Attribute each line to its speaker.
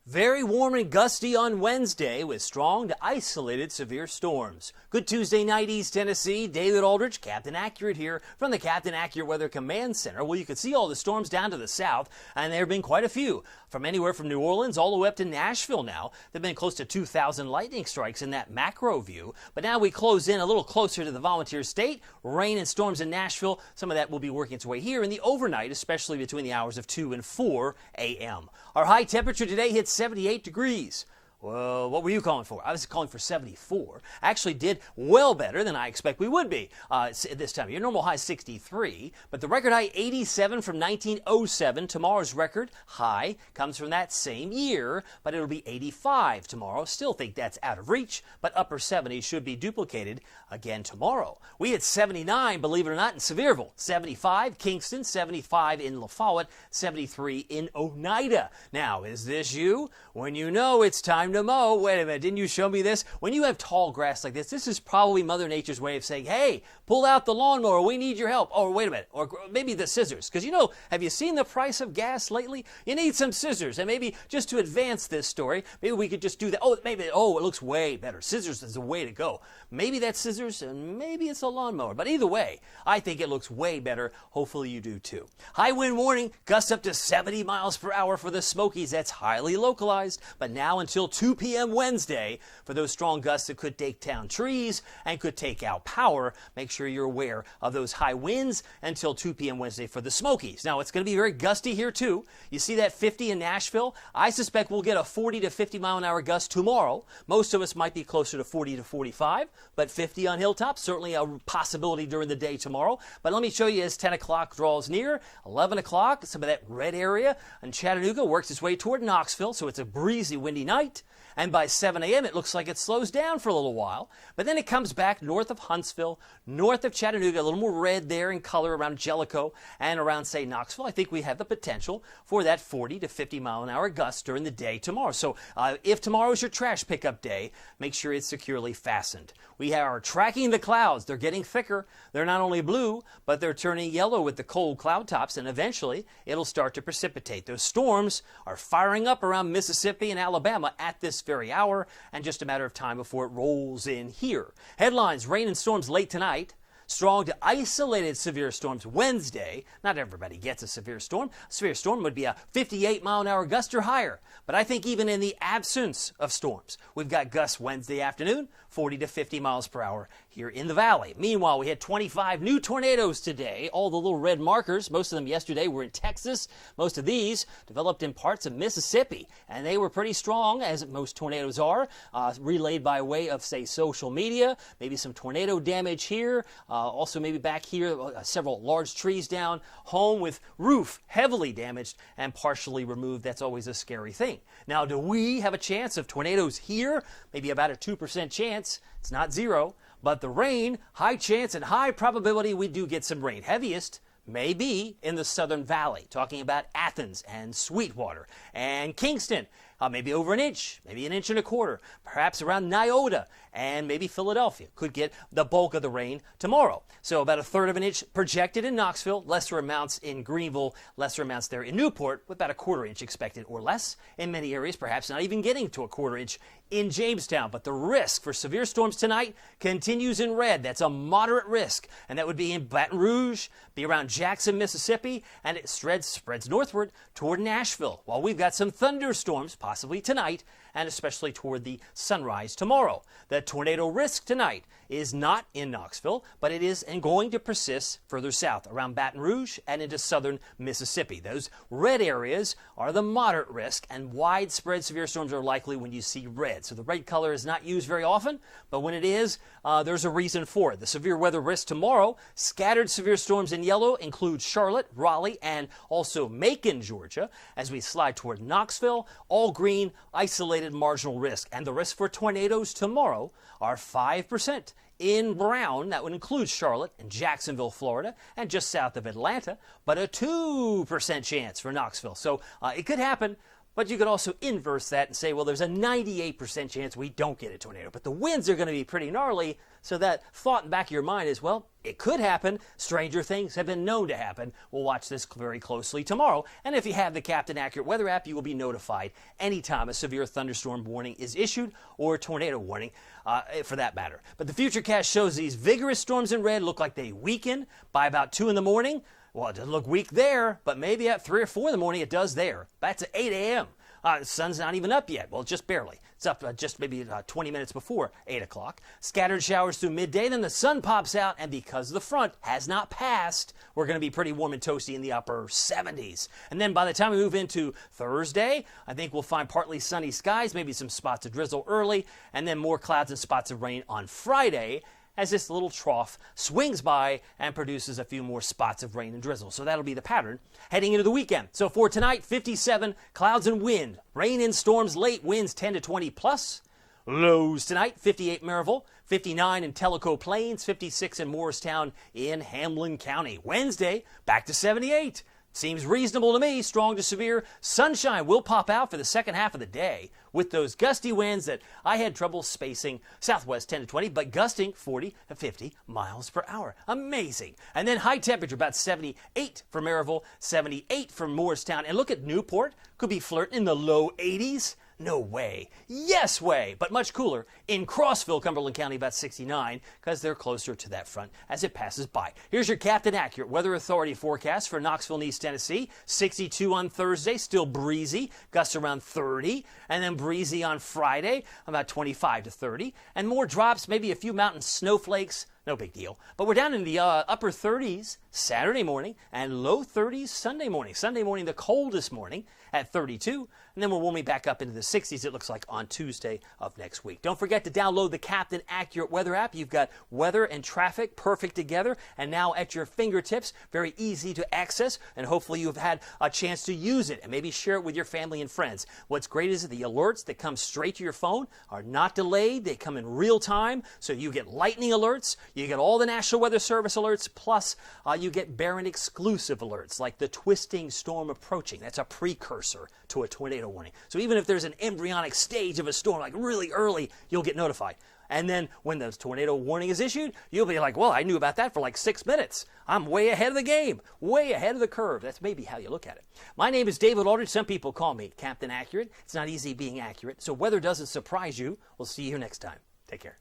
Speaker 1: Very warm and gusty on Wednesday with strong to isolated severe storms. Good Tuesday night, East Tennessee. David Aldrich, Captain Accurate here from the Captain Accurate Weather Command Center. Well, you can see all the storms down to the south, and there have been quite a few. From anywhere from New Orleans all the way up to Nashville now. There have been close to 2,000 lightning strikes in that macro view. But now we close in a little closer to the volunteer state. Rain and storms in Nashville. Some of that will be working its way here in the overnight, especially between the hours of 2 and 4 a.m. Our high temperature today hits 78 degrees. Well, what were you calling for? I was calling for 74. Actually did well better than I expect we would be this time. Your normal high is 63, but the record high 87 from 1907. Tomorrow's record high comes from that same year, but it'll be 85 tomorrow. Still think that's out of reach, but upper 70s should be duplicated again tomorrow. We hit 79, believe it or not, in Sevierville, 75 Kingston, 75 in LaFollette, 73 in Oneida. Now, is this you? When you know it's time to mow. Wait a minute, didn't you show me this? When you have tall grass like this is probably Mother Nature's way of saying, hey, pull out the lawnmower, we need your help. Or wait a minute, or maybe the scissors. Because have you seen the price of gas lately? You need some scissors. And maybe just to advance this story, maybe we could just do that. It looks way better. Scissors is the way to go. Maybe that's scissors and maybe it's a lawnmower. But either way, I think it looks way better. Hopefully you do too. High wind warning, gusts up to 70 miles per hour for the Smokies. That's highly localized. But now until 2 p.m. Wednesday, for those strong gusts that could take down trees and could take out power, make sure you're aware of those high winds until 2 p.m. Wednesday for the Smokies. Now, it's going to be very gusty here, too. You see that 50 in Nashville? I suspect we'll get a 40 to 50 mile an hour gust tomorrow. Most of us might be closer to 40 to 45, but 50 on hilltops, certainly a possibility during the day tomorrow. But let me show you as 10 o'clock draws near, 11 o'clock, some of that red area in Chattanooga works its way toward Knoxville, so it's a breezy, windy night. And by 7 a.m., it looks like it slows down for a little while. But then it comes back north of Huntsville, north of Chattanooga, a little more red there in color around Jellicoe and around, say, Knoxville. I think we have the potential for that 40 to 50 mile an hour gust during the day tomorrow. So if tomorrow is your trash pickup day, make sure it's securely fastened. We are tracking the clouds. They're getting thicker. They're not only blue, but they're turning yellow with the cold cloud tops, and eventually it'll start to precipitate. Those storms are firing up around Mississippi and Alabama at this very hour, and just a matter of time before it rolls in here. Headlines: rain and storms late tonight. Strong to isolated severe storms Wednesday. Not everybody gets a severe storm. A severe storm would be a 58 mile an hour gust or higher. But I think even in the absence of storms, we've got gusts Wednesday afternoon, 40 to 50 miles per hour here in the valley. Meanwhile, we had 25 new tornadoes today. All the little red markers, most of them yesterday, were in Texas. Most of these developed in parts of Mississippi. And they were pretty strong, as most tornadoes are, relayed by way of, say, social media. Maybe some tornado damage here. Also maybe back here, several large trees down. Home with roof heavily damaged and partially removed. That's always a scary thing. Now, do we have a chance of tornadoes here? Maybe about a 2% chance. It's not zero. But the rain, high chance and high probability we do get some rain. Heaviest may be in the Southern Valley, talking about Athens and Sweetwater and Kingston. Maybe over an inch, maybe an inch and a quarter, perhaps around Nyota and maybe Philadelphia could get the bulk of the rain tomorrow. So about a third of an inch projected in Knoxville, lesser amounts in Greenville, lesser amounts there in Newport, with about a quarter inch expected or less in many areas, perhaps not even getting to a quarter inch in Jamestown. But the risk for severe storms tonight continues in red. That's a moderate risk, and that would be in Baton Rouge, be around Jackson, Mississippi, and it spreads northward toward Nashville, while we've got some thunderstorms possibly tonight, and especially toward the sunrise tomorrow. The tornado risk tonight is not in Knoxville, but it is going to persist further south around Baton Rouge and into southern Mississippi. Those red areas are the moderate risk, and widespread severe storms are likely when you see red. So the red color is not used very often, but when it is, there's a reason for it. The severe weather risk tomorrow, scattered severe storms in yellow include Charlotte, Raleigh, and also Macon, Georgia. As we slide toward Knoxville, all green, isolated marginal risk. And the risk for tornadoes tomorrow are 5%. In brown, that would include Charlotte and Jacksonville, Florida, and just south of Atlanta, but a 2% chance for Knoxville. So it could happen, But you could also inverse that and say, well, there's a 98% chance we don't get a tornado, but the winds are going to be pretty gnarly. So that thought in the back of your mind is, well, it could happen. Stranger things have been known to happen. We'll watch this very closely tomorrow. And if you have the Captain Accurate Weather app, you will be notified anytime a severe thunderstorm warning is issued, or a tornado warning for that matter. But the Futurecast shows these vigorous storms in red look like they weaken by about 2 in the morning. Well, it doesn't look weak there, but maybe at 3 or 4 in the morning it does there. That's at 8 a.m. The sun's not even up yet. Well, just barely. It's up just maybe 20 minutes before 8 o'clock. Scattered showers through midday, then the sun pops out, and because the front has not passed, we're going to be pretty warm and toasty in the upper 70s. And then by the time we move into Thursday, I think we'll find partly sunny skies, maybe some spots of drizzle early, and then more clouds and spots of rain on Friday, as this little trough swings by and produces a few more spots of rain and drizzle. So that'll be the pattern heading into the weekend. So for tonight, 57, clouds and wind. Rain and storms late, winds 10 to 20 plus. Lows tonight, 58 Maryville, 59 in Tellico Plains, 56 in Morristown in Hamlin County. Wednesday, back to 78. Seems reasonable to me. Strong to severe. Sunshine will pop out for the second half of the day with those gusty winds that I had trouble spacing. Southwest 10 to 20, but gusting 40 to 50 miles per hour. Amazing. And then high temperature about 78 for Maryville, 78 for Morristown. And look at Newport. Could be flirting in the low 80s. No way. Yes way. But much cooler in Crossville, Cumberland County, about 69, because they're closer to that front as it passes by. Here's your Captain Accurate Weather Authority forecast for Knoxville and East Tennessee. 62 on Thursday, still breezy, gusts around 30, and then breezy on Friday, about 25 to 30, and more drops, maybe a few mountain snowflakes. No big deal. But we're down in the upper 30s Saturday morning and low 30s Sunday morning. Sunday morning, the coldest morning at 32. And then we're warming back up into the 60s, it looks like, on Tuesday of next week. Don't forget to download the Captain Accurate Weather app. You've got weather and traffic perfect together and now at your fingertips. Very easy to access, and hopefully you've had a chance to use it and maybe share it with your family and friends. What's great is that the alerts that come straight to your phone are not delayed. They come in real time, so you get lightning alerts. You get all the National Weather Service alerts, plus you get Barron exclusive alerts, like the twisting storm approaching. That's a precursor to a tornado warning. So even if there's an embryonic stage of a storm, like really early, you'll get notified. And then when the tornado warning is issued, you'll be like, well, I knew about that for like 6 minutes. I'm way ahead of the game, way ahead of the curve. That's maybe how you look at it. My name is David Aldridge. Some people call me Captain Accurate. It's not easy being accurate, so weather doesn't surprise you. We'll see you next time. Take care.